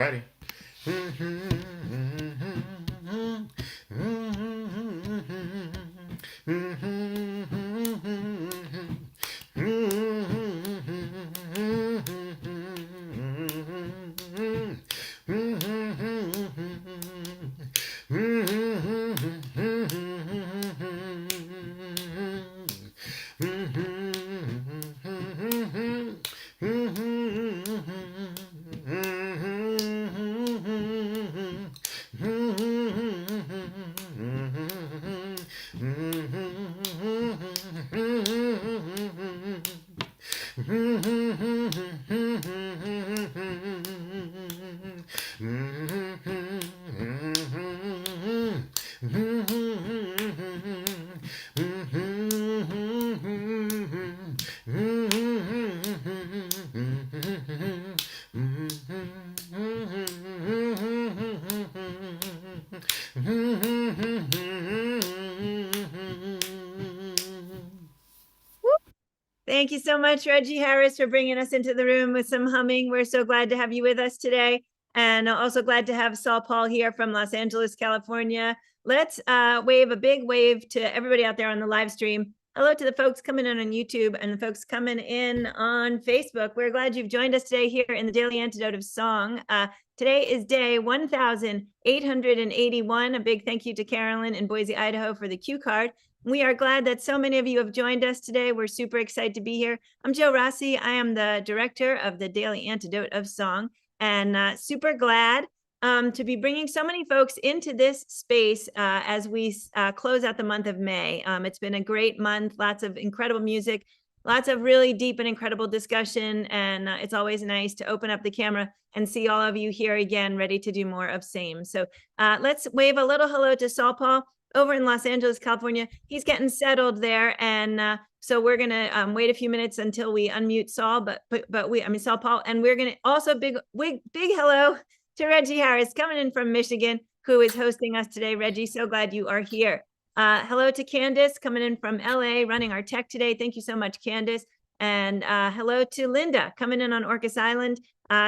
Ready? Thank you so much, Reggie Harris, for bringing us into the room with some humming. We're so glad to have you with us today. And also glad to have SaulPaul here from Los Angeles, California. Let's wave a big wave to everybody out there on the live stream. Hello to the folks coming in on YouTube and the folks coming in on Facebook. We're glad you've joined us today here in the Daily Antidote of Song. Today is day 1,881. A big thank you to Carolyn in Boise, Idaho for the cue card. We are glad that so many of you have joined us today. We're super excited to be here. I'm Jo Rossi. I am the director of the Daily Antidote of Song, and super glad to be bringing so many folks into this space as we close out the month of May. It's been a great month, lots of incredible music, lots of really deep and incredible discussion, and it's always nice to open up the camera and see all of you here again, ready to do more of same. So let's wave a little hello to SaulPaul over in Los Angeles, California. He's getting settled there, and so we're gonna wait a few minutes until we unmute Saul. But SaulPaul, and we're gonna also big hello to Reggie Harris coming in from Michigan, who is hosting us today. Reggie, so glad you are here. Hello to Candace coming in from LA, running our tech today. Thank you so much, Candace. And hello to Linda coming in on Orcas Island.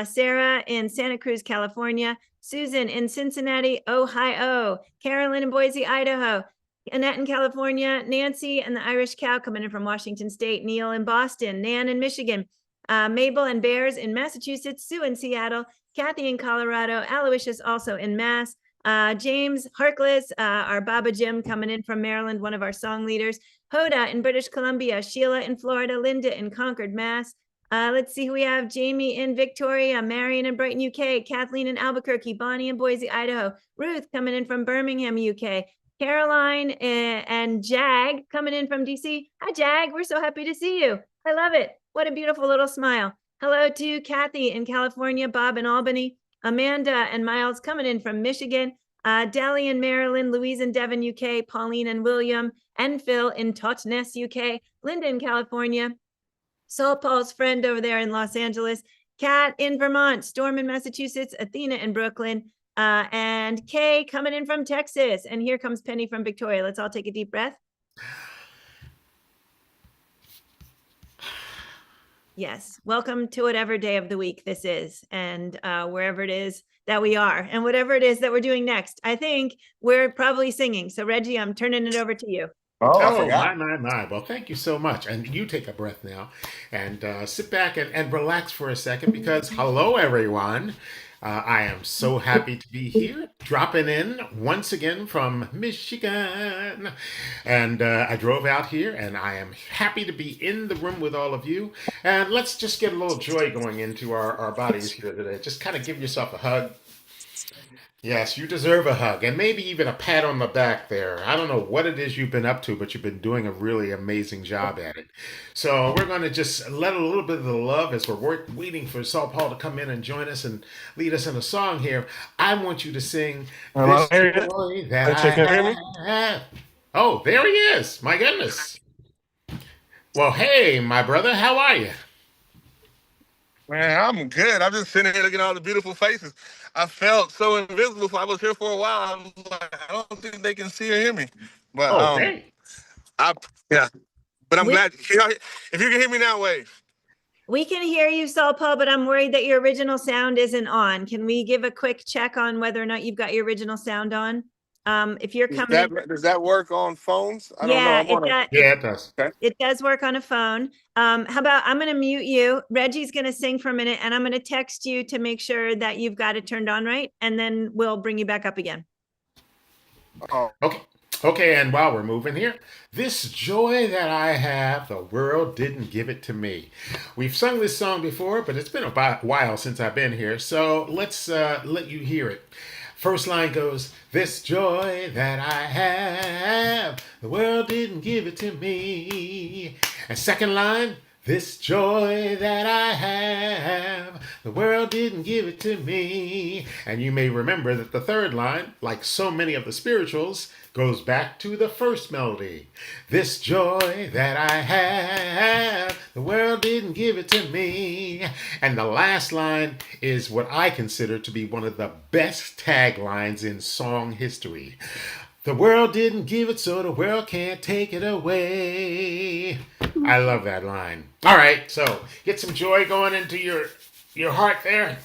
Sarah in Santa Cruz, California. Susan in Cincinnati, Ohio. Carolyn in Boise, Idaho. Annette in California. Nancy and the Irish Cow coming in from Washington State. Neil in Boston. Nan in Michigan. Mabel and Bears in Massachusetts. Sue in Seattle. Kathy in Colorado. Aloysius also in Mass. James Harkless, our Baba Jim coming in from Maryland, one of our song leaders. Hoda in British Columbia. Sheila in Florida. Linda in Concord, Mass. Let's see who we have. Jamie in Victoria, Marion in Brighton, UK, Kathleen in Albuquerque, Bonnie in Boise, Idaho, Ruth coming in from Birmingham, UK, Caroline and Jag coming in from DC. Hi, Jag. We're so happy to see you. I love it. What a beautiful little smile. Hello to Kathy in California, Bob in Albany, Amanda and Miles coming in from Michigan, Dally in Maryland, Louise in Devon, UK, Pauline and William, and Phil in Totnes, UK, Linda in California, SaulPaul's friend over there in Los Angeles, Kat in Vermont, Storm in Massachusetts, Athena in Brooklyn, and Kay coming in from Texas. And here comes Penny from Victoria. Let's all take a deep breath. Yes, welcome to whatever day of the week this is, and wherever it is that we are, and whatever it is that we're doing next. I think we're probably singing. So Reggie, I'm turning it over to you. Oh, I forgot. My. Well, thank you so much. And you take a breath now and sit back and relax for a second because hello, everyone. I am so happy to be here, dropping in once again from Michigan. And I drove out here and I am happy to be in the room with all of you. And let's just get a little joy going into our bodies here today. Just kind of give yourself a hug. Yes, you deserve a hug and maybe even a pat on the back there. I don't know what it is you've been up to, but you've been doing a really amazing job at it. So we're going to just let a little bit of the love as we're waiting for SaulPaul to come in and join us and lead us in a song here. I want you to sing This Joy That I Have. Oh, there he is. My goodness. Well, hey, my brother, how are you? Man, I'm good. I'm just sitting here looking at all the beautiful faces. I felt so invisible. I was here for a while. I was like, I don't think they can see or hear me. But Oh, great. I yeah. But I'm We- glad. If you can hear me now, wave. We can hear you, SaulPaul, but I'm worried that your original sound isn't on. Can we give a quick check on whether or not you've got your original sound on? If you're coming in, Does that work on phones? I don't know. yeah, I'm on a. Yeah, it does. Okay. it does work on a phone. How about I'm going to mute you. Reggie's going to sing for a minute, and I'm going to text you to make sure that you've got it turned on right, and then we'll bring you back up again. Oh, Okay. Okay, and while we're moving here, this joy that I have, the world didn't give it to me. We've sung this song before, but it's been a while since I've been here, so let's let you hear it. First line goes, this joy that I have, the world didn't give it to me. And second line, this joy that I have, the world didn't give it to me. And you may remember that the third line, like so many of the spirituals, goes back to the first melody. This joy that I have, the world didn't give it to me. And the last line is what I consider to be one of the best taglines in song history. The world didn't give it, so the world can't take it away. I love that line. All right, so get some joy going into your heart there.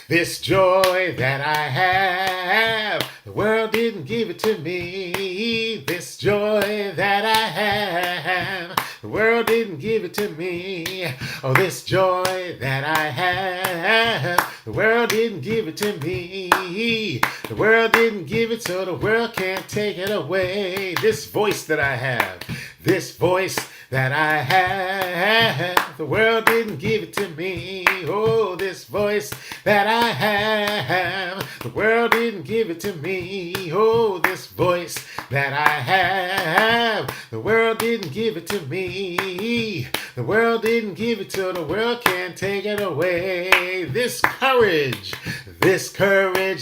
This joy that I have, the world didn't give it to me. This joy that I have, the world didn't give it to me. Oh, this joy that I have, the world didn't give it to me. The world didn't give it, so the world can't take it away. This voice that I have, this voice that I have, the world didn't give it to me. Oh, this voice that I have, the world didn't give it to me. Oh, this voice that I have, the world didn't give it to me. The world didn't give it, so the world can't take it away. This courage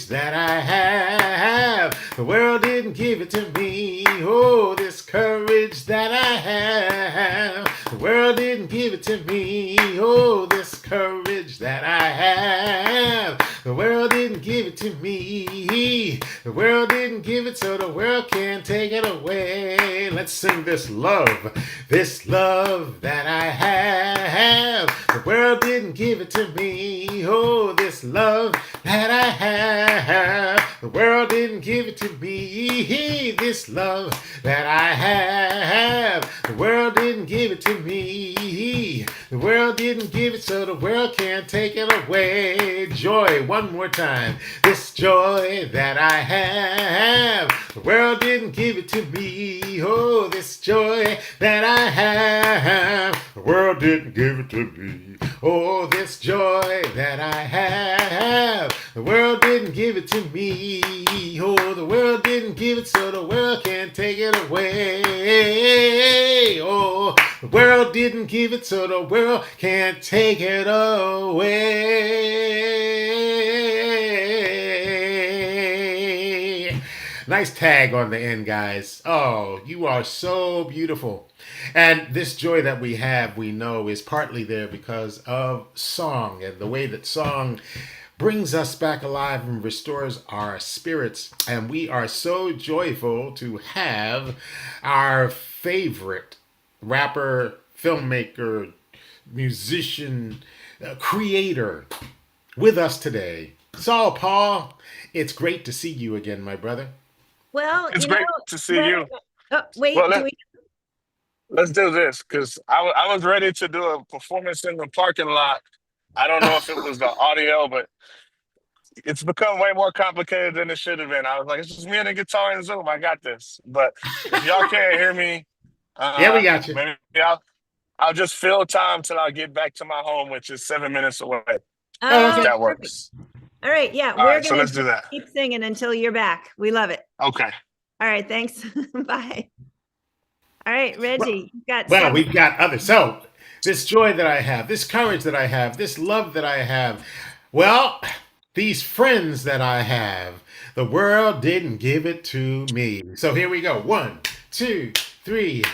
that I have, the world didn't give it to me. Oh, this courage that I have, the world didn't give it to me. Oh, this courage that I have, the world didn't give it to me. The world didn't give it, so the world can't take it away. Let's sing this love that I have, the world didn't give it to me. Oh, this love that I have, the world didn't give it to me. This love that I have, the world didn't give it to me. The world didn't give it, so the world can't take it away. Joy, one more time. This joy that I have, the world didn't give it to me. Oh, this joy that I have, the world didn't give it to me. Oh, this joy that I have, the world didn't give it to me. Oh, the world didn't give it, so the world can't take it away. Oh, the world didn't give it, so the world can't take it away. Nice tag on the end, guys. Oh, you are so beautiful. And this joy that we have, we know, is partly there because of song and the way that song brings us back alive and restores our spirits. And we are so joyful to have our favorite rapper, filmmaker, musician, creator with us today. SaulPaul, it's great to see you again, my brother. Well, it's great to see you. Oh, wait, Well, let's do this because I was ready to do a performance in the parking lot. I don't know if it was the audio, but it's become way more complicated than it should have been. I was like, it's just me and the guitar and Zoom. I got this. But if y'all can't hear me, yeah, we got you. Maybe I'll just fill time till I get back to my home, which is 7 minutes away. Oh, if that works. All right, yeah, So let's do that. Keep singing until you're back. We love it. Okay. All right, thanks. Bye. All right, Reggie, we've got others. So this joy that I have, this courage that I have, this love that I have, well, these friends that I have, the world didn't give it to me. So here we go. 1, 2, 3.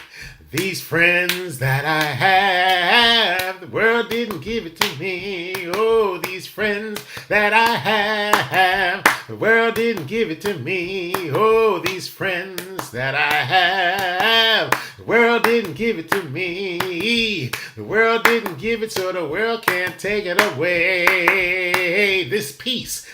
These friends that I have, the world didn't give it to me. Oh, these friends that I have, the world didn't give it to me. Oh, these friends peace that I have. The world didn't give it to me. The world didn't give it, so the world can't take it away. This peace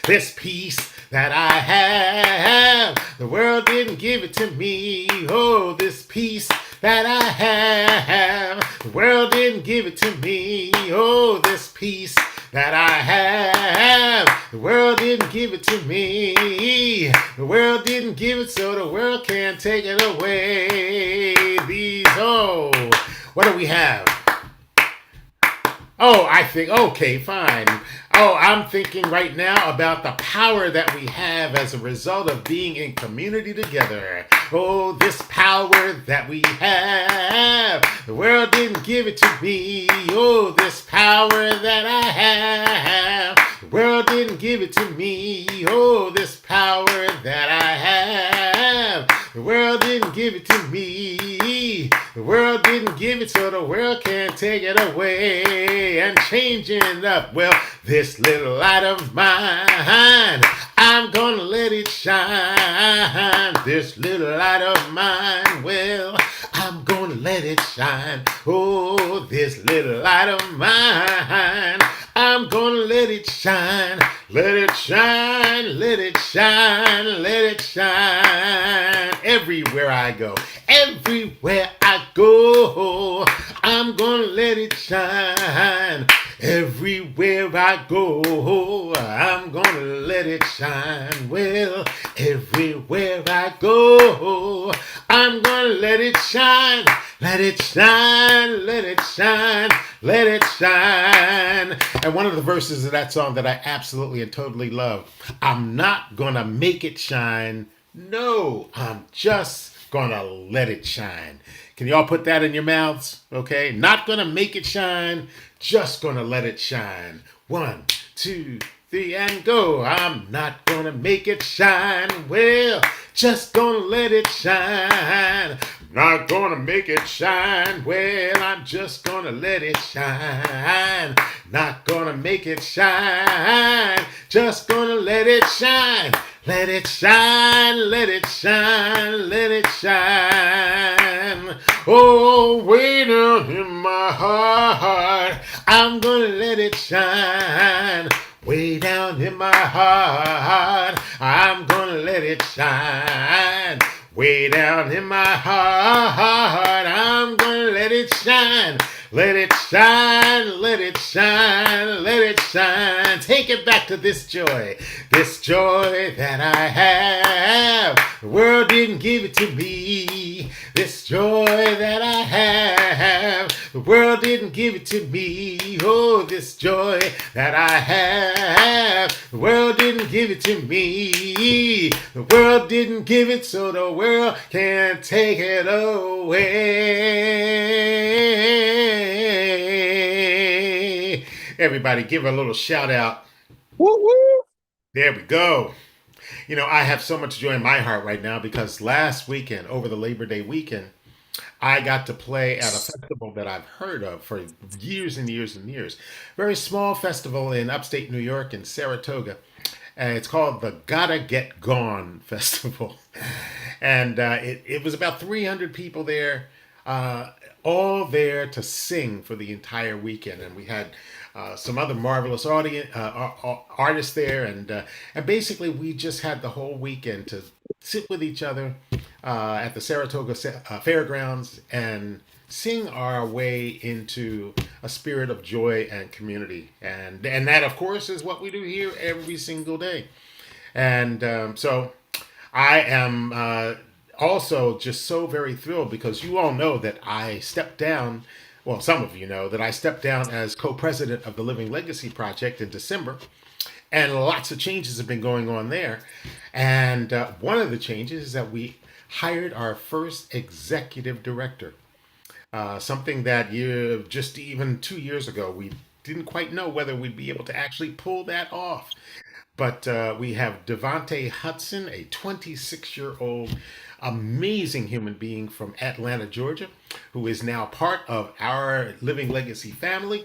that I have. The world didn't give it to me. Oh, this peace that I have. The world didn't give it to me. Oh, this peace that I have. The world didn't give it to me. The world didn't give it, so the world can't take it away. What do we have? Oh, I think, okay, fine. Oh, I'm thinking right now about the power that we have as a result of being in community together. Oh, this power that we have. The world didn't give it to me. Oh, this power that I have. The world didn't give it to me. Oh, this power that I have. The world didn't give it to me. The world didn't give it, so the world can't take it away. And changing up, well, this little light of mine, I'm gonna let it shine. This little light of mine, well, I'm gonna let it shine. Oh, this little light of mine, I'm gonna let it shine. Let it shine, let it shine, let it shine. Everywhere I go, everywhere I go, I'm gonna let it shine. Everywhere I go, I'm gonna let it shine. Well, everywhere I go, I'm gonna let it shine. Let it shine, let it shine, let it shine. And one of the verses of that song that I absolutely and totally love, I'm not gonna make it shine. No, I'm just gonna let it shine. Can y'all put that in your mouths? Okay, not gonna make it shine, just gonna let it shine. 1, 2, 3, and go. I'm not gonna make it shine. Well, just gonna let it shine. Not gonna make it shine. Well, I'm just gonna let it shine. Not gonna make it shine. Just gonna let it shine. Let it shine, let it shine, let it shine. Oh, way down in my heart, I'm gonna let it shine. Way down in my heart, I'm gonna let it shine. Way down in my heart, I'm gonna let it shine. Let it shine, let it shine, let it shine. Take it back to this joy that I have. The world didn't give it to me. This joy that I have. The world didn't give it to me. Oh, this joy that I have. The world didn't give it to me. The world didn't give it, so the world can't take it away. Everybody give a little shout out. Woo woo. There we go. You know, I have so much joy in my heart right now because last weekend, over the Labor Day weekend, I got to play at a festival that I've heard of for years and years and years. Very small festival in upstate New York in Saratoga. And it's called the Gotta Get Gone Festival. And it was about 300 people there, all there to sing for the entire weekend. And we had some other marvelous artists there. And basically, we just had the whole weekend to sit with each other at the Saratoga Fairgrounds and sing our way into a spirit of joy and community. And that, of course, is what we do here every single day. And so I am also just so very thrilled because you all know that I stepped down. Well, some of you know that I stepped down as co-president of the Living Legacy Project in December. And lots of changes have been going on there. And one of the changes is that we hired our first executive director. Something that just even 2 years ago, we didn't quite know whether we'd be able to actually pull that off. But we have Devontae Hudson, a 26-year-old amazing human being from Atlanta, Georgia, who is now part of our Living Legacy family.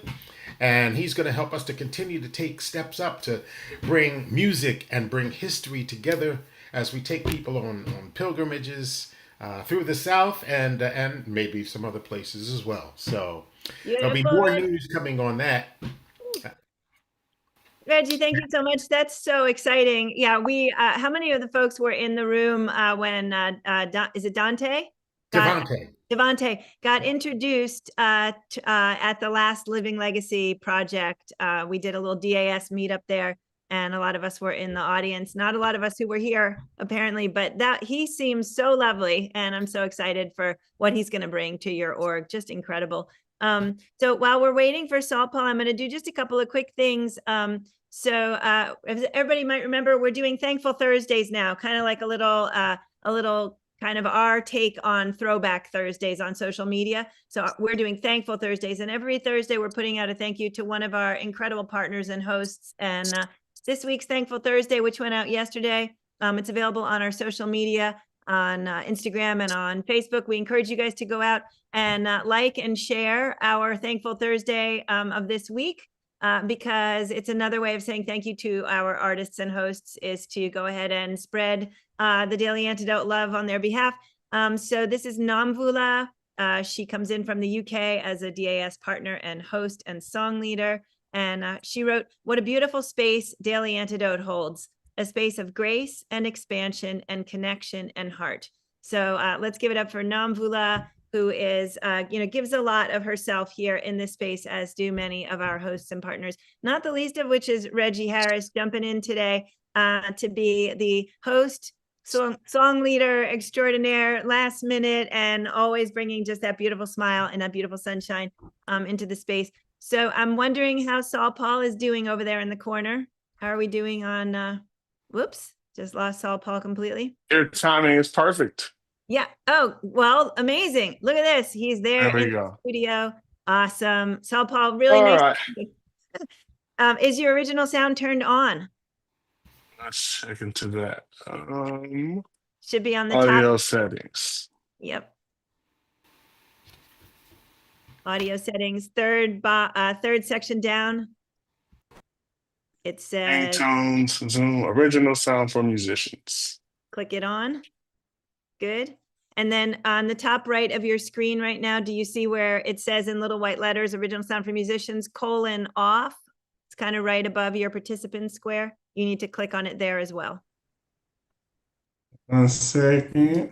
And he's going to help us to continue to take steps up to bring music and bring history together as we take people on pilgrimages through the South and maybe some other places as well. So there'll be Beautiful, more Reggie. news coming on that. Reggie, thank you so much. That's so exciting. Yeah, how many of the folks were in the room when, is it Dante? Got Devontae. Devante got introduced at the last Living Legacy project. We did a little DAS meetup there, and a lot of us were in the audience. Not a lot of us who were here, apparently, but that he seems so lovely, and I'm so excited for what he's going to bring to your org. Just incredible. So while we're waiting for SaulPaul, I'm going to do just a couple of quick things. As everybody might remember, we're doing Thankful Thursdays now, kind of like a little kind of our take on Throwback Thursdays on social media. So we're doing Thankful Thursdays, and every Thursday we're putting out a thank you to one of our incredible partners and hosts. And this week's Thankful Thursday, which went out yesterday, it's available on our social media on Instagram and on Facebook. We encourage you guys to go out and like and share our Thankful Thursday of this week. Because it's another way of saying thank you to our artists and hosts is to go ahead and spread the Daily Antidote love on their behalf. So this is Namvula. She comes in from the UK as a DAS partner and host and song leader. And she wrote, "What a beautiful space Daily Antidote holds, a space of grace and expansion and connection and heart." So let's give it up for Namvula, who is, gives a lot of herself here in this space, as do many of our hosts and partners, not the least of which is Reggie Harris jumping in today to be the host, song leader extraordinaire, last minute, and always bringing just that beautiful smile and that beautiful sunshine into the space. So I'm wondering how SaulPaul is doing over there in the corner. How are we doing on, whoops, just lost SaulPaul completely. Your timing is perfect. Yeah. Oh, well, amazing. Look at this. He's there There we in the go. studio. Awesome. SaulPaul, really All nice. right. Is your original sound turned on? Let's check into that. Should be on the Audio top. settings. Yep. Audio settings, third section down. It says Tones, Zoom, original sound for musicians. click it on. Good. And then on the top right of your screen right now, do you see where it says in little white letters, original sound for musicians, :off? It's kind of right above your participant square. You need to click on it there as well. 1 second.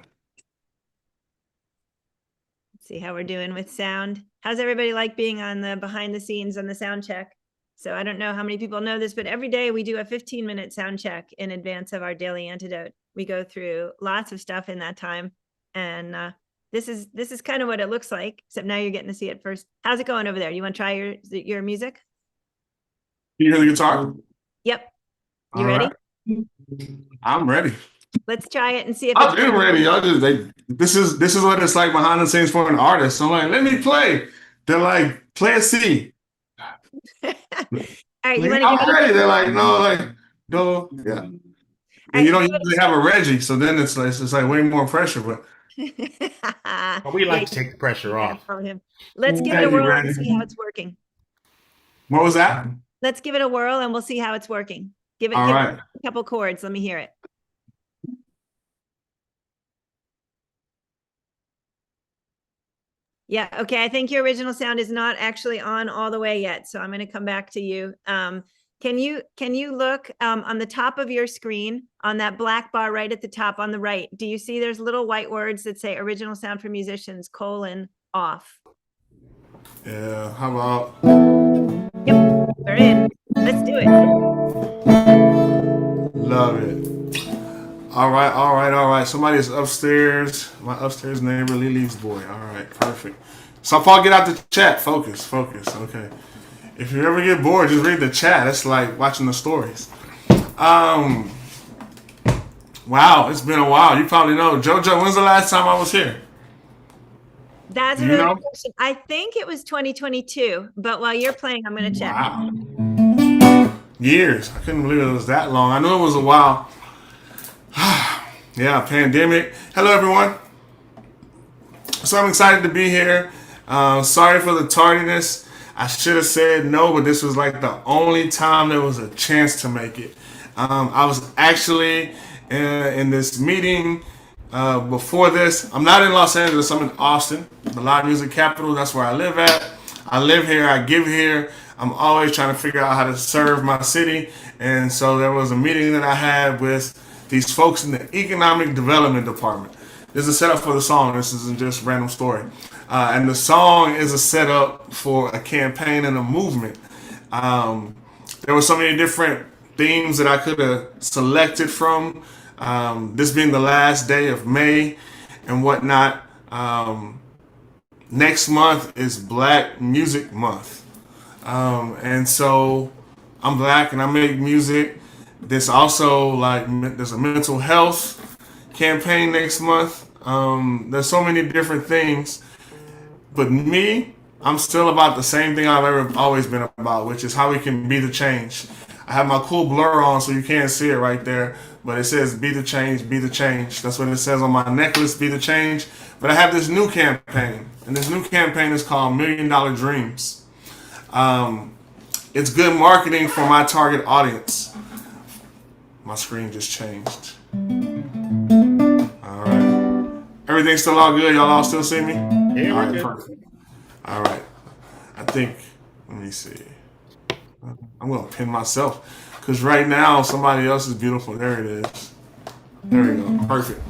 Let's see how we're doing with sound. How's everybody like being on the behind the scenes on the sound check? So I don't know how many people know this, but every day we do a 15-minute sound check in advance of our Daily Antidote. We go through lots of stuff in that time. And this is kind of what it looks like, except now you're getting to see it first. How's it going over there? You want to try your music? Can you hear the guitar? Yep. You All ready? right. I'm ready. Let's try it and see if I've been ready. This is what it's like behind the scenes for an artist. I'm like, let me play. They're like, play a C. All right, like, I'm ready. They're like, no, no, yeah. And you don't usually have a Reggie, so then it's like way more pressure. But we like to take the pressure off. Let's give it a whirl and see how it's working. What was that? Let's give it a whirl and we'll see how it's working. Give it right. a couple chords. Let me hear it. Yeah, okay. I think your original sound is not actually on all the way yet, so I'm going to come back to you. Can you look on the top of your screen on that black bar right at the top on the right? Do you see there's little white words that say original sound for musicians, :off? Yeah, how about? Yep, we're in. Let's do it. Love it. All right. Somebody's upstairs. My upstairs neighbor, Lily's boy. All right, perfect. SaulPaul, get out the chat. Focus. Okay. If you ever get bored, just read the chat. It's like watching the stories. Wow, it's been a while. You probably know. JoJo, when's the last time I was here? That's a really good question. I think it was 2022, but while you're playing, I'm going to check. Wow. Years. I couldn't believe it was that long. I knew it was a while. Yeah, pandemic. Hello, everyone. So I'm excited to be here. Sorry for the tardiness. I should have said no, but this was like the only time there was a chance to make it. I was actually in this meeting Before this, I'm not in Los Angeles. I'm in Austin, the live music capital. That's where I live at. I live here. I give here. I'm always trying to figure out how to serve my city. And so there was a meeting that I had with these folks in the economic development department. This is a setup for the song. This isn't just a random story. And the song is a setup for a campaign and a movement. There were so many different themes that I could have selected from. This being the last day of May and whatnot. Next month is Black Music Month. And so I'm black and I make music. There's also there's a mental health campaign next month. There's so many different things. But me, I'm still about the same thing I've always been about, which is how we can be the change. I have my cool blur on so you can't see it right there, but it says be the change, be the change. That's what it says on my necklace, be the change. But I have this new campaign, and this new campaign is called $1 Million Dreams. It's good marketing for my target audience. My screen just changed. All right. Everything's still all good? Y'all all still see me? Yeah, All we're right, good. perfect. All right. I think, let me see. I'm going to pin myself because right now somebody else is beautiful. There it is. There we go. Perfect.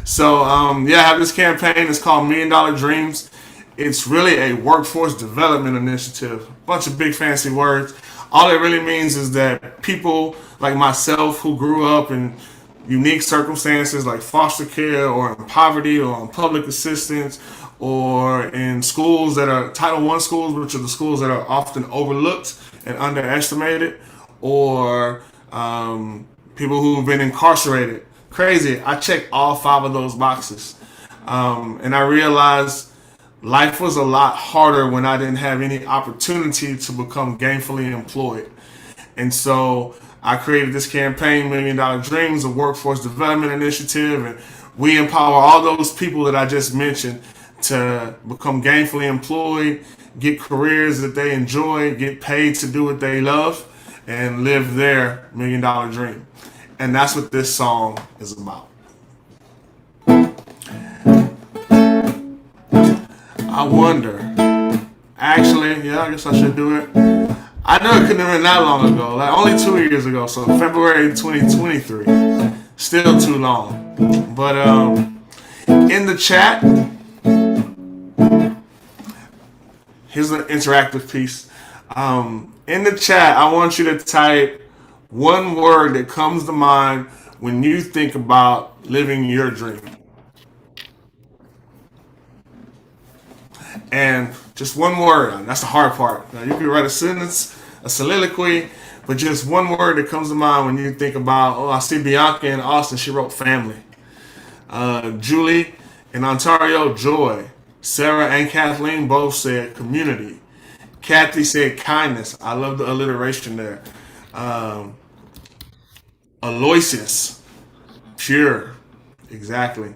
So, I have this campaign. It's called $1 Million Dreams. It's really a workforce development initiative. Bunch of big fancy words. All it really means is that people like myself who grew up in unique circumstances like foster care or in poverty or on public assistance or in schools that are Title I schools, which are the schools that are often overlooked and underestimated, or people who've been incarcerated. Crazy. I checked all 5 of those boxes. And I realized life was a lot harder when I didn't have any opportunity to become gainfully employed. And so I created this campaign, $1 Million Dreams, a workforce development initiative, and we empower all those people that I just mentioned to become gainfully employed, get careers that they enjoy, get paid to do what they love, and live their $1 Million dream. And that's what this song is about. I wonder. Actually, yeah, I guess I should do it. I know it couldn't have been that long ago, like only 2 years ago, so February 2023. Still too long. But in the chat, here's an interactive piece. In the chat, I want you to type one word that comes to mind when you think about living your dream. And just one word. That's the hard part. Now, you can write a sentence, a soliloquy, but just one word that comes to mind when you think about, oh, I see Bianca in Austin. She wrote family. Julie in Ontario, joy. Sarah and Kathleen both said community. Kathy said kindness. I love the alliteration there. Aloysius, pure. Exactly.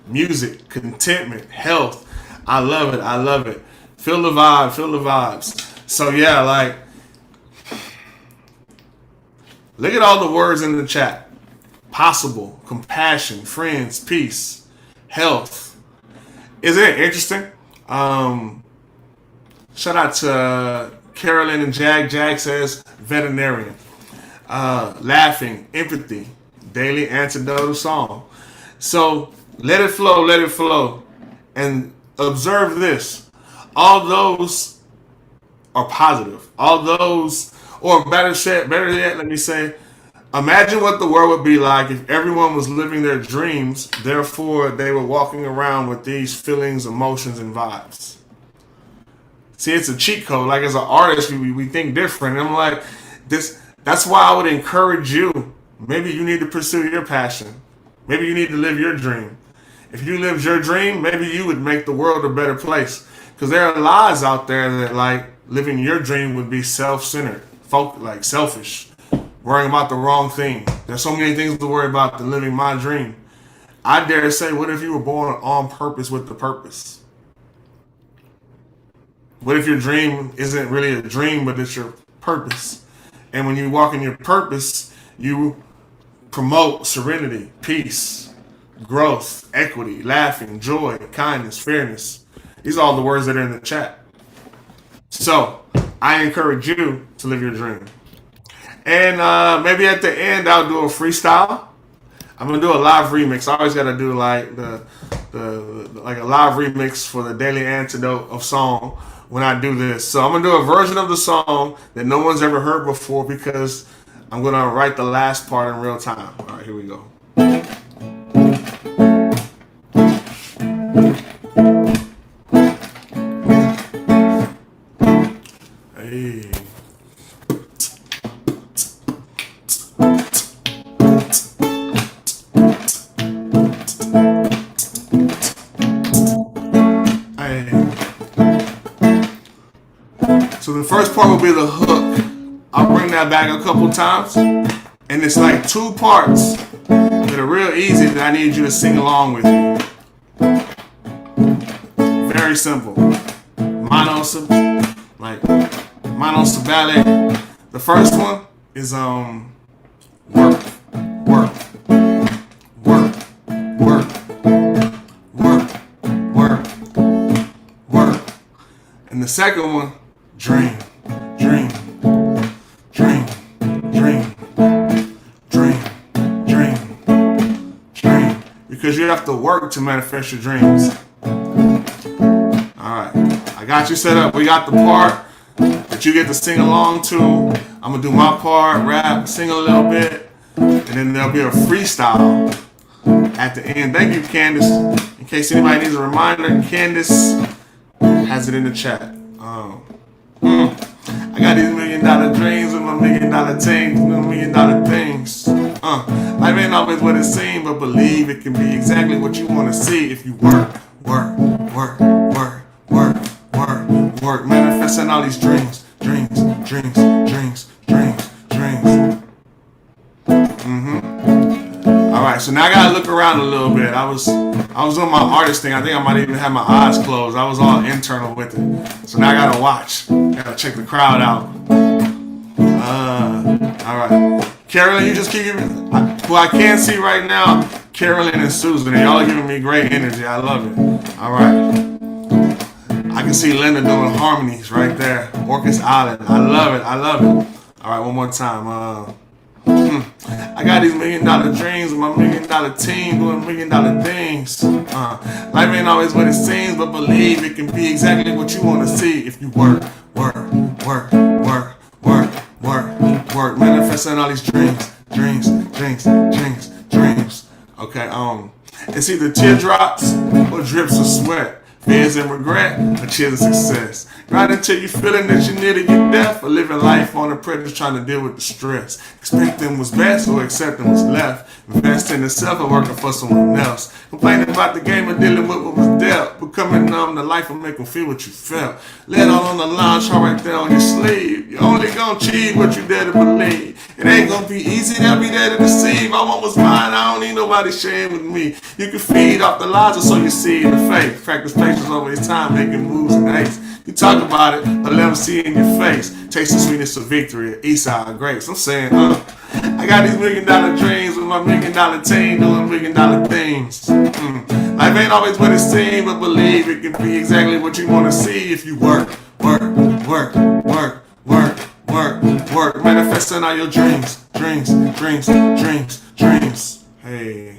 Music, contentment, health. I love it. I love it. Feel the vibe. Feel the vibes. So yeah, like, look at all the words in the chat. Possible, compassion, friends, peace, health. Isn't it interesting? Shout out to Carolyn and Jag. Jag says veterinarian. Laughing, empathy, daily antidote of song. So let it flow, let it flow. And observe this. All those are positive. All those, or better yet, let me say, imagine what the world would be like if everyone was living their dreams, therefore they were walking around with these feelings, emotions, and vibes. See, it's a cheat code. Like as an artist, we think different. And I'm like, that's why I would encourage you. Maybe you need to pursue your passion. Maybe you need to live your dream. If you lived your dream, maybe you would make the world a better place. Because there are lies out there that like living your dream would be self-centered, like selfish, worrying about the wrong thing. There's so many things to worry about than living my dream. I dare say, what if you were born on purpose with the purpose? What if your dream isn't really a dream, but it's your purpose? And when you walk in your purpose, you promote serenity, peace, growth, equity, laughing, joy, kindness, fairness. These are all the words that are in the chat. So I encourage you to live your dream. And maybe at the end I'll do a freestyle. I'm gonna do a live remix. I always gotta do like the like a live remix for the Daily Antidote of song when I do this. So I'm gonna do a version of the song that no one's ever heard before because I'm gonna write the last part in real time. All right, here we go. Hey. So the first part will be the hook. I'll bring that back a couple times. And it's like 2 parts that are real easy that I need you to sing along with me. Very simple. Monosyllabic. The first one is work, work, work, work, work, work, work. And the second one, dream, dream, dream, dream, dream, dream, dream. Because you have to work to manifest your dreams. Alright, I got you set up. We got the part that you get to sing along to. I'm gonna do my part, rap, sing a little bit, and then there'll be a freestyle at the end. Thank you, Candace. In case anybody needs a reminder, Candace has it in the chat. I got these $1 million dreams with my $1 million team, $1 million things. Life ain't always what it seems, but believe it can be exactly what you want to see if you work, work, work, work, work, work, work. Manifesting all these dreams, dreams, dreams, dreams, dreams, dreams. All right, so now I gotta look around a little bit. I was doing my artist thing. I think I might even have my eyes closed. I was all internal with it. So now I gotta watch. Gotta check the crowd out. All right. Carolyn, you just keep giving who I can't see right now, Carolyn and Susan. Y'all are giving me great energy. I love it. All right. I can see Linda doing harmonies right there. Orcas Island. I love it. I love it. All right, one more time. I got these $1 million dreams with my $1 million team doing $1 million things. Life ain't always what it seems, but believe it can be exactly what you want to see if you work, work, work, work, work, work, work. Manifesting all these dreams, dreams, dreams, dreams, dreams. Okay, it's either teardrops or drips of sweat. Fears and regret, or cheers of success. Right until you feeling that you near to get death, or living life on the predators trying to deal with the stress. Expecting what's best or accepting what's left. Investing in self or working for someone else. Complaining about the game or dealing with what was dealt. Becoming numb to life will make them feel what you felt. Let all on the line, chart right there on your sleeve. You only gonna achieve what you dare to believe. It ain't gonna be easy, they'll be there to deceive. I want what's mine, I don't need nobody sharing with me. You can feed off the lies or sow your seed in faith. Practice patience over his time, making moves and haste. You talk about it, but let them see it in your face. Taste the sweetness of victory, east side grapes. I'm saying, I got these $1 million dreams with my $1 million team doing $1 million things. Life ain't always what it seems, but believe it can be exactly what you want to see if you work, work, work, work, work, work, work. Manifesting all your dreams, dreams, dreams, dreams, dreams. Hey.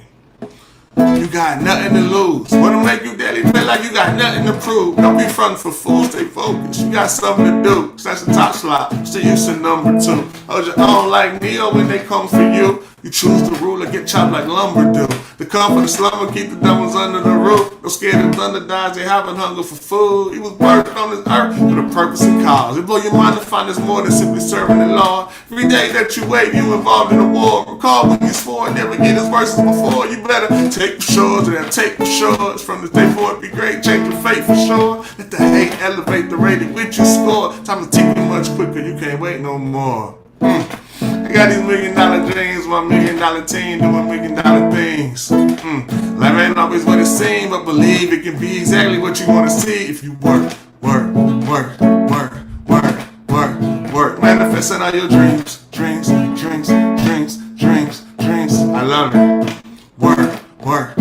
You got nothing to lose. Wanna make you daily feel like you got nothing to prove. Don't be frontin' for fools, stay focused. You got something to do. Cause that's the top slot. Still used to number 2. Hold your own like Neo when they come for you. You choose to rule or get chopped like lumber do. The come for the slumber, keep the dumb ones under the roof. No scared of thunder dies, they having hunger for food. He was birthed on this earth with a purpose and cause. It blow your mind to find there's more than simply serving the law. Every day that you wait, you involved in a war. Recall when you swore and never get his verses before. You better take the shores and then take the shores. From this day forward, be great, change your fate for sure. Let the hate elevate the rating which you score. Time to take it much quicker, you can't wait no more. I got these $1 million dreams, my $1 million team doing $1 million things. Life ain't always what it seems, but believe it can be exactly what you want to see if you work, work, work, work, work, work, work. Manifesting all your dreams, dreams, dreams, dreams, dreams, dreams. I love it. Work, work,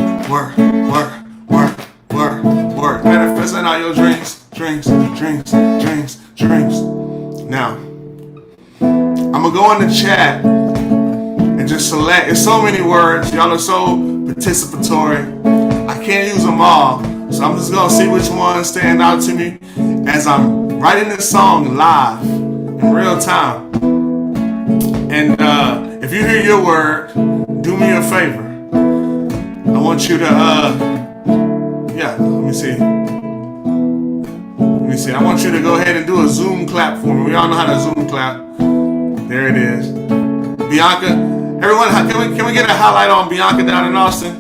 work, work, work, work, work. Manifesting all your dreams, dreams, dreams, dreams, dreams. Now, I'm gonna go in the chat and just select. It's so many words. Y'all are so participatory. I can't use them all. So I'm just gonna see which ones stand out to me as I'm writing this song live in real time. And if you hear your word, do me a favor. I want you to let me see. I want you to go ahead and do a Zoom clap for me. We all know how to Zoom clap. There it is. Bianca, everyone, can we get a highlight on Bianca down in Austin?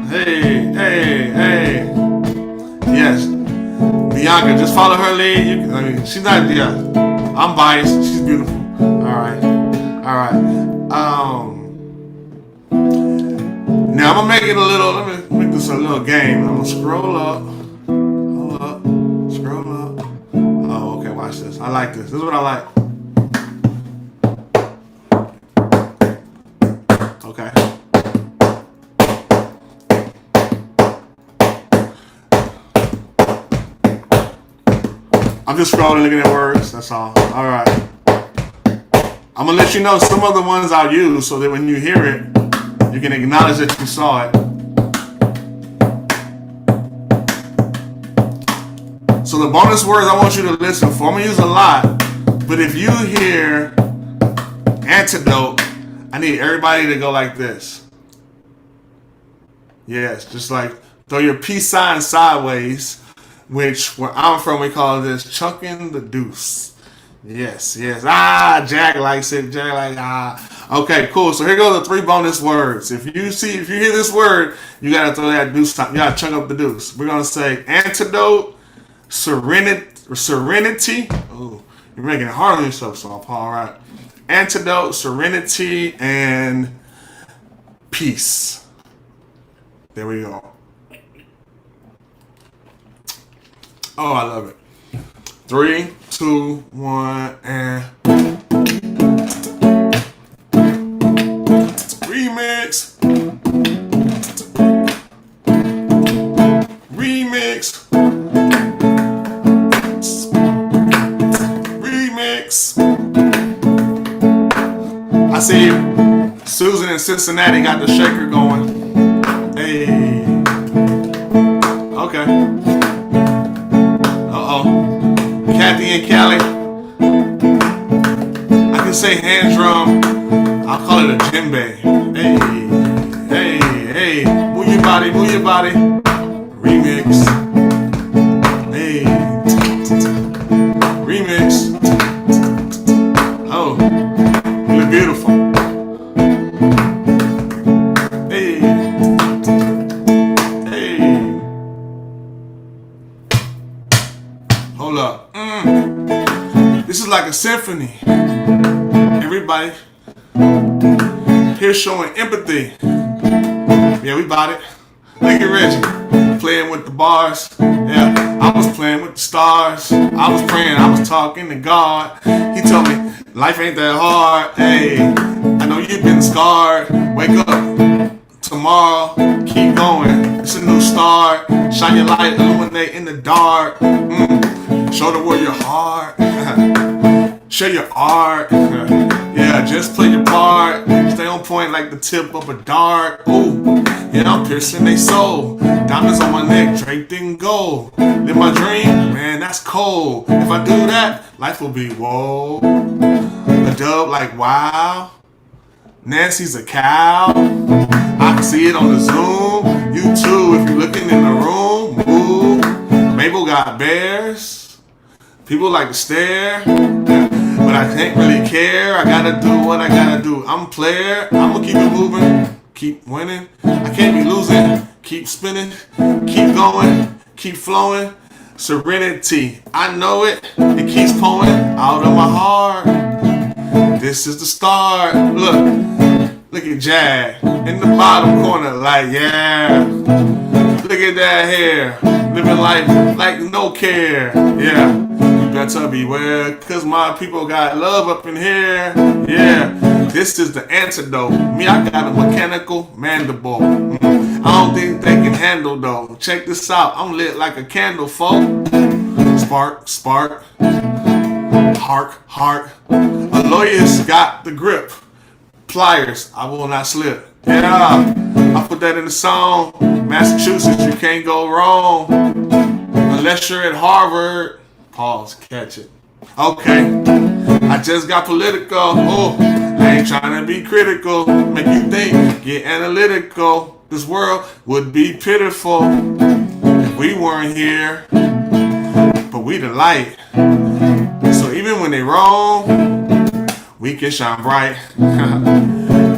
Hey. Yes. Bianca, just follow her lead. She's not, I'm biased. She's beautiful. All right. Now I'm gonna make it let me make this a little game. I'm gonna scroll up. Hold up. Scroll up. Oh, okay, watch this. I like this. This is what I like. Okay. I'm just scrolling, looking at words. That's all. All right. I'm gonna let you know some of the ones I'll use so that when you hear it, you can acknowledge that you saw it. So the bonus words I want you to listen for, I'm gonna use a lot, but if you hear antidote, I need everybody to go like this. Yes, just like throw your peace sign sideways, which where I'm from we call this chunking the deuce. Yes. Jack likes it. Okay, cool. So here go the 3 bonus words. If you hear this word, you gotta throw that deuce top. You gotta chunk up the deuce. We're gonna say antidote, serenity. Oh, you're making it hard on yourself, SaulPaul. All right. Antidote, serenity, and peace. There we go. Oh, I love it. 3, 2, 1, and remix. I see Susan in Cincinnati got the shaker going. Hey. Okay. Kathy and Callie. I can say hand drum. I'll call it a djembe. Hey. Move your body. Remix. Hey. Remix. Oh, you look beautiful. Hey. Hold up. This is like a symphony. Everybody here showing empathy. Yeah, we bought it. Look at Reggie playing with the bars. Yeah, I was playing with the stars. I was praying, I was talking to God. He told me life ain't that hard. Hey, I know you've been scarred. Wake up tomorrow, keep going. It's a new start. Shine your light, illuminate in the dark. Show the world your heart. Share your art. Yeah, just play your part. Stay on point like the tip of a dart. Ooh, yeah, I'm piercing they soul. Diamonds on my neck, draped in gold. Live my dream, man, that's cold. If I do that, life will be whoa. A dub like wow. Nancy's a cow. I can see it on the Zoom. You too, if you're looking in the room. Ooh, Mabel got bears. People like to stare, but I can't really care. I gotta do what I gotta do. I'm a player. I'ma keep it moving, keep winning. I can't be losing. Keep spinning, keep going, keep flowing. Serenity, I know it. It keeps pouring out of my heart. This is the start. Look at Jag in the bottom corner, like yeah. Look at that hair, living life like no care. Yeah. better beware, cause my people got love up in here. Yeah, this is the antidote. Me, I got a mechanical mandible. I don't think they can handle though. Check this out, I'm lit like a candle, folk. Spark, spark, hark, heart. A lawyer's got the grip. Pliers, I will not slip. Yeah, I put that in the song. Massachusetts, you can't go wrong. Unless you're at Harvard. Pause, catch it. Okay, I just got political. Oh, I ain't trying to be critical. Make you think, get analytical. This world would be pitiful if we weren't here. But we the light. So even when they wrong, we can shine bright.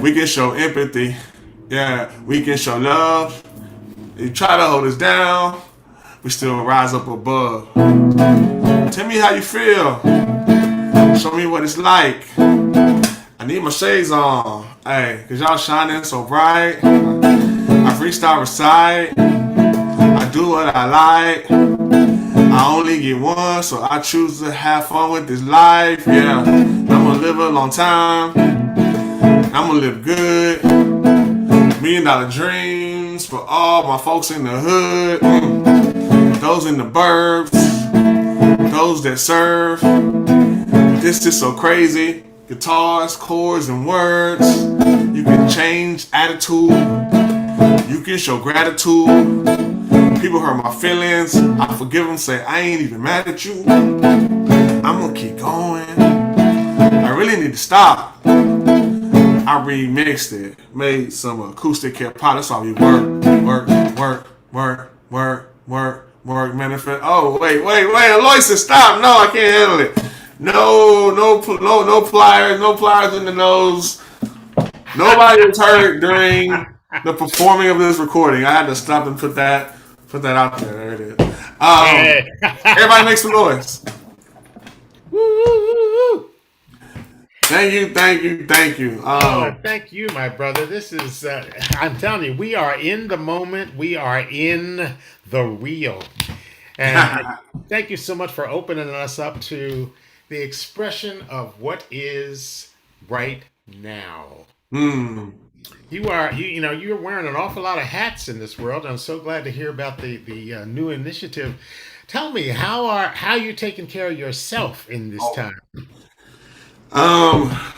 We can show empathy. Yeah, we can show love. You try to hold us down, we still rise up above. Tell me how you feel. Show me what it's like. I need my shades on. Hey, cause y'all shining so bright. I freestyle recite. I do what I like. I only get one, so I choose to have fun with this life. Yeah, I'm gonna live a long time. I'm gonna live good. $1 million dreams for all my folks in the hood. Those in the burbs. Those that serve. This is so crazy. Guitars, chords, and words. You can change attitude. You can show gratitude. People hurt my feelings. I forgive them, say I ain't even mad at you. I'm gonna keep going. I really need to stop. I remixed it, made some acoustic hip hop. That's how we work, manifest. Oh, wait, Aloysius, said stop. No, I can't handle it. No pliers in the nose. Nobody was hurt during the performing of this recording. I had to stop and put that out there. There it is. Everybody make some noise. Woo! Thank you. Thank you, my brother. This is, I'm telling you, we are in the moment. We are in the real. And thank you so much for opening us up to the expression of what is right now. You're wearing an awful lot of hats in this world. I'm so glad to hear about the new initiative. Tell me, how you taking care of yourself in this time? I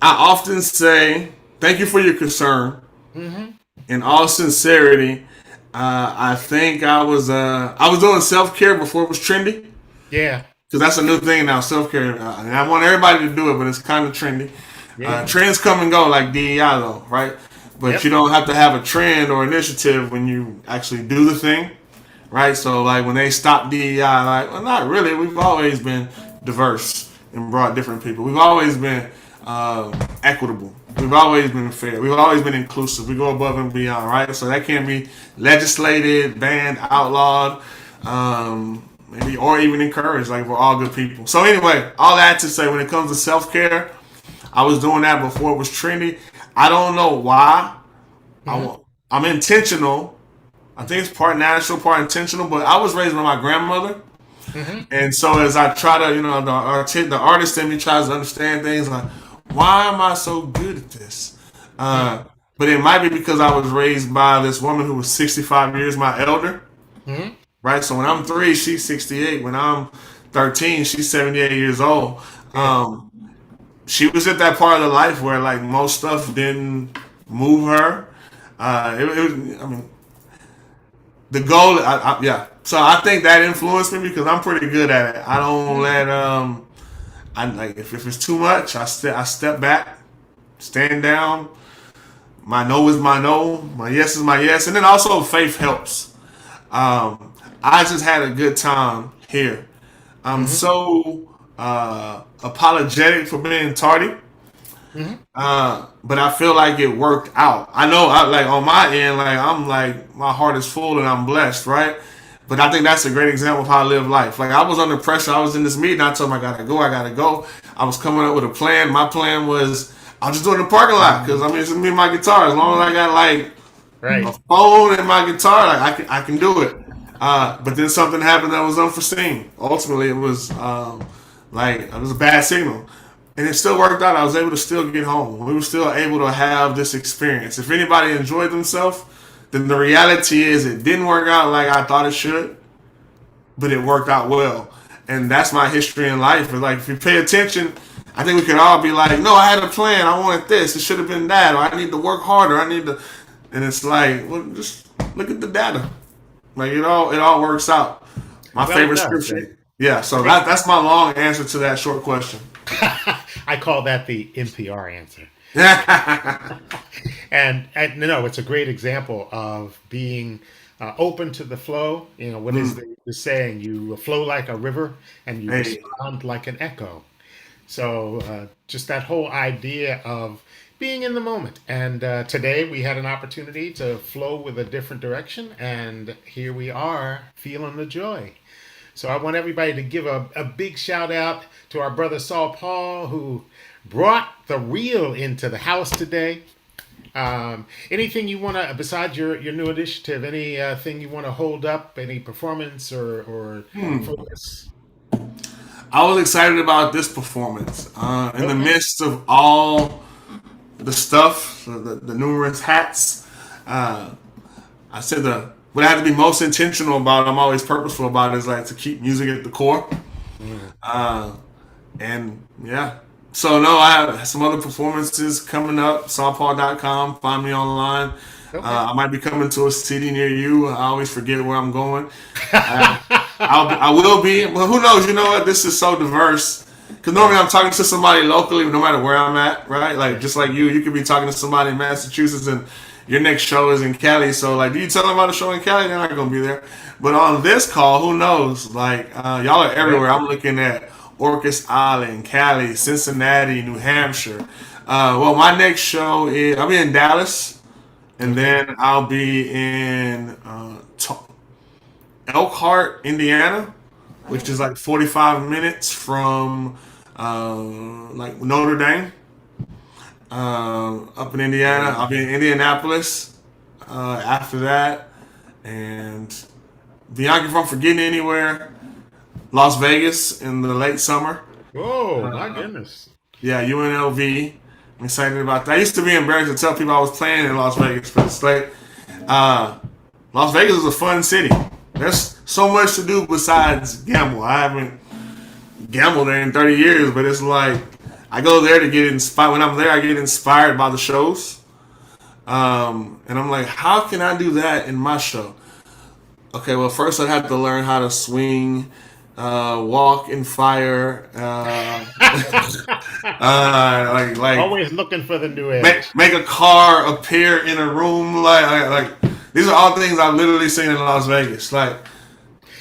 often say thank you for your concern. In all sincerity, I think I was doing self-care before it was trendy. Yeah, because that's a new thing now, self-care. And I want everybody to do it, but it's kind of trendy. Yeah. Trends come and go like DEI though, right? But you don't have to have a trend or initiative when you actually do the thing, right? So like when they stop DEI, like, well, not really. We've always been diverse and brought different people. We've always been equitable. We've always been fair. We've always been inclusive. We go above and beyond, right? So that can't be legislated, banned, outlawed, maybe, or even encouraged. Like, we're all good people. So anyway, all that to say, when it comes to self-care, I was doing that before it was trendy. I don't know why. I'm intentional. I think it's part natural, part intentional, but I was raised by my grandmother. And so as I try to, the artist in me tries to understand things like, why am I so good at this? But it might be because I was raised by this woman who was 65 years my elder. Right? So when I'm 3, she's 68. When I'm 13, she's 78 years old. She was at that part of the life where like most stuff didn't move her. The goal, So I think that influenced me because I'm pretty good at it. I don't let if it's too much, I step back, stand down. My no is my no, my yes is my yes, and then also faith helps. I just had a good time here. I'm so apologetic for being tardy. But I feel like it worked out. I know, on my end, my heart is full and I'm blessed, right? But I think that's a great example of how I live life. Like, I was under pressure. I was in this meeting. I told him I gotta go. I was coming up with a plan. My plan was I'll just do it in the parking lot because it's me and my guitar. As long as I got a phone and my guitar, I can do it. But then something happened that was unforeseen. Ultimately, it was it was a bad signal, and it still worked out. I was able to still get home. We were still able to have this experience. If anybody enjoyed themselves, then the reality is it didn't work out like I thought it should, but it worked out well. And that's my history in life. But like, if you pay attention, I think we could all be like, no, I had a plan. I wanted this. It should have been that. Or I need to work harder. I need to. And it's like, well, just look at the data. Like it all works out. My Well, it favorite does. scripture. Yeah. So that's my long answer to that short question. I call that the NPR answer. And no, it's a great example of being open to the flow. You know, what is the saying? You flow like a river and you Hey, respond like an echo. So just that whole idea of being in the moment. And today we had an opportunity to flow with a different direction, and here we are feeling the joy. So I want everybody to give a big shout out to our brother SaulPaul, who brought the real into the house today. Anything you want to, besides your new initiative, anything you want to hold up, any performance or focus? I was excited about this performance. In the Okay. midst of all the stuff, the numerous hats, uh, I said what I have to be most intentional about, I'm always purposeful about, is like to keep music at the core. Mm. Uh, and yeah. So no, I have some other performances coming up. SaulPaul.com. Find me online. Okay. I might be coming to a city near you. I always forget where I'm going. Uh, I will be, but who knows? You know what? This is so diverse. Because normally Right. I'm talking to somebody locally, no matter where I'm at, right? Like just like you could be talking to somebody in Massachusetts, and your next show is in Cali. So like, do you tell them about a show in Cali? They're not gonna be there. But on this call, who knows? Like y'all are Right. everywhere. I'm looking at Orcas Island, Cali, Cincinnati, New Hampshire. Well, my next show is I'll be in Dallas, and Okay. then I'll be in Elkhart, Indiana, which is like 45 minutes from like Notre Dame, up in Indiana. I'll be in Indianapolis after that, and Bianca from Forgetting Anywhere, Las Vegas in the late summer. Oh my goodness. Yeah, UNLV. I'm excited about that. I used to be embarrassed to tell people I was playing in Las Vegas, but it's like Las Vegas is a fun city. There's so much to do besides gamble. I haven't gambled there in 30 years, but it's like I go there to get inspired. When I'm there, I get inspired by the shows. And I'm like, how can I do that in my show? Okay, well, first I'd have to learn how to swing, walk in fire, like Always looking for the new make edge. make a car appear in a room. Like these are all things I've literally seen in Las Vegas. Like,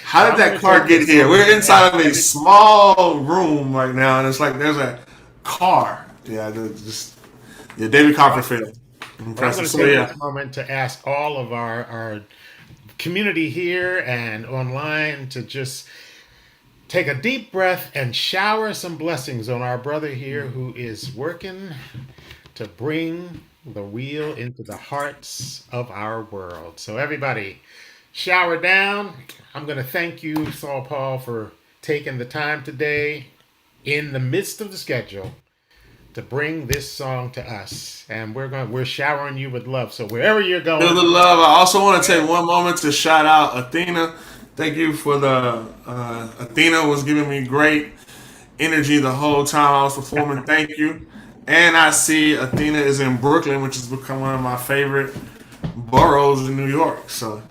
how Well, did I'm going that to take car get this here? moment We're to ask inside of a every. small room right now, and it's like there's a car. Yeah, just yeah, David Copperfield, Well, I'm impressive. going to So take yeah, this moment to ask all of our community here and online to just take a deep breath and shower some blessings on our brother here who is working to bring the wheel into the hearts of our world. So, everybody, shower down. I'm going to thank you, Saul Paul, for taking the time today in the midst of the schedule to bring this song to us. And we're showering you with love. So, wherever you're feel going, the love. I also want to take one moment to shout out Athena. Thank you for the Athena was giving me great energy the whole time I was performing. Thank you. And I see Athena is in Brooklyn, which has become one of my favorite boroughs in New York. So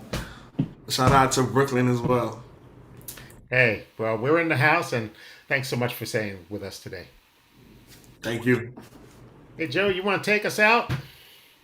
shout out to Brooklyn as well. hey, well, we're in the house, and thanks so much for staying with us today. Thank you. Hey, Joe, you want to take us out?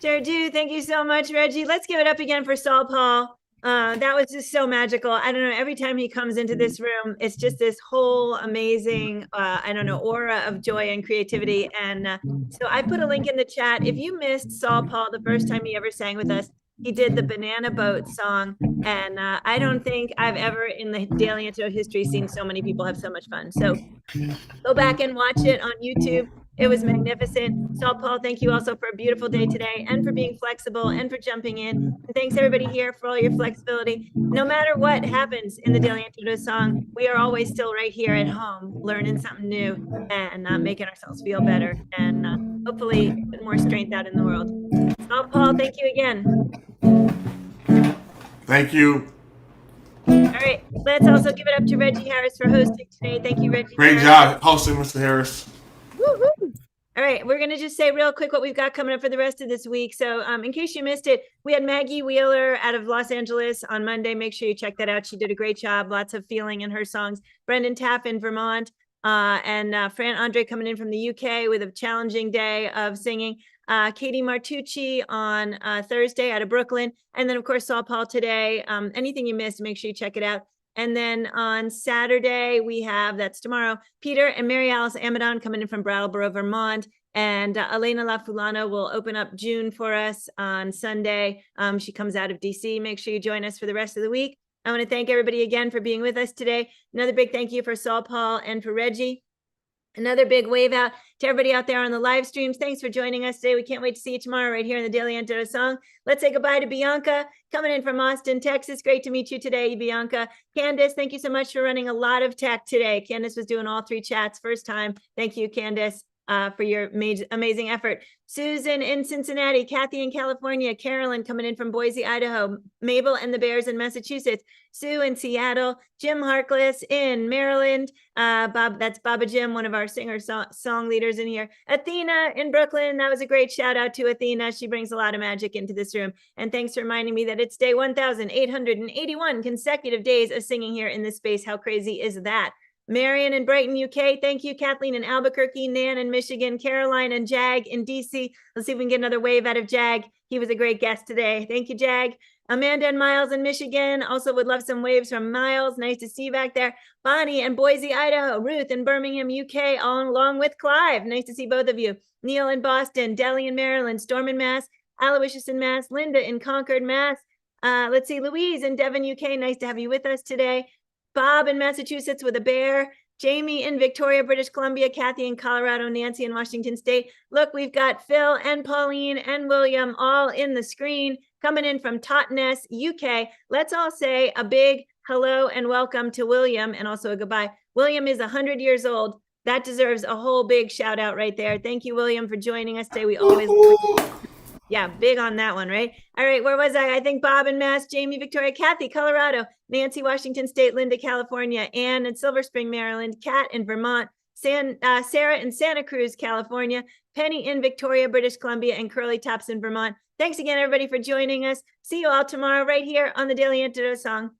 Sure do. Thank you so much, Reggie. Let's give it up again for Saul Paul. That was just so magical. I don't know. Every time he comes into this room, it's just this whole amazing, I don't know, aura of joy and creativity. And so I put a link in the chat. If you missed Saul Paul the first time he ever sang with us, he did the Banana Boat song. And I don't think I've ever in the Daily Antidote history seen so many people have so much fun. So go back and watch it on YouTube. It was magnificent. SaulPaul, thank you also for a beautiful day today and for being flexible and for jumping in. And thanks everybody here for all your flexibility. No matter what happens in the Daily Antidote song, we are always still right here at home, learning something new and making ourselves feel better and hopefully put more strength out in the world. SaulPaul, thank you again. Thank you. All right, let's also give it up to Reggie Harris for hosting today. Thank you, Reggie. Great job hosting, Mr. Harris. Woo-hoo. All right, we're going to just say real quick what we've got coming up for the rest of this week. So in case you missed it, we had Maggie Wheeler out of Los Angeles on Monday. Make sure you check that out. She did a great job. Lots of feeling in her songs. Brendan Taff in Vermont and Fran Andre coming in from the UK with a challenging day of singing. Katie Martucci on Thursday out of Brooklyn. And then, of course, SaulPaul today. Anything you missed, make sure you check it out. And then on Saturday, we have, that's tomorrow, Peter and Mary Alice Amadon coming in from Brattleboro, Vermont. And Elena LaFulana will open up June for us on Sunday. She comes out of DC. Make sure you join us for the rest of the week. I want to thank everybody again for being with us today. Another big thank you for SaulPaul and for Reggie. Another big wave out to everybody out there on the live streams. Thanks for joining us today. We can't wait to see you tomorrow right here in the Daily Antidote Song. Let's say goodbye to Bianca coming in from Austin, Texas. Great to meet you today, Bianca. Candace, thank you so much for running a lot of tech today. Candace was doing all 3 chats first time. Thank you, Candace, for your amazing effort. Susan in Cincinnati, Kathy in California, Carolyn coming in from Boise, Idaho, Mabel and the Bears in Massachusetts, Sue in Seattle, Jim Harkless in Maryland, Bob, that's Baba Jim, one of our song leaders in here, Athena in Brooklyn. That was a great shout out to Athena. She brings a lot of magic into this room. And thanks for reminding me that it's day 1,881 consecutive days of singing here in this space. How crazy is that? Marion in Brighton, UK. Thank you. Kathleen in Albuquerque, Nan in Michigan, Caroline and Jag in DC. Let's see if we can get another wave out of Jag. He was a great guest today. Thank you, Jag. Amanda and Miles in Michigan. Also would love some waves from Miles. Nice to see you back there. Bonnie and Boise, Idaho. Ruth in Birmingham, UK, all along with Clive. Nice to see both of you. Neil in Boston, Delhi in Maryland, Storm in Mass, Aloysius in Mass, Linda in Concord, Mass. Let's see, Louise in Devon, UK. Nice to have you with us today. Bob in Massachusetts with a bear, Jamie in Victoria, British Columbia, Kathy in Colorado, Nancy in Washington State. Look, we've got Phil and Pauline and William all in the screen coming in from Totnes, UK. Let's all say a big hello and welcome to William and also a goodbye. William is 100 years old. That deserves a whole big shout out right there. Thank you, William, for joining us today. We always... Yeah, big on that one, right? All right, where was I? I think Bob in Mass, Jamie, Victoria, Kathy, Colorado, Nancy, Washington State, Linda, California, Ann in Silver Spring, Maryland, Kat in Vermont, Sarah in Santa Cruz, California, Penny in Victoria, British Columbia, and Curly Tops in Vermont. Thanks again, everybody, for joining us. See you all tomorrow right here on the Daily Antidote Song.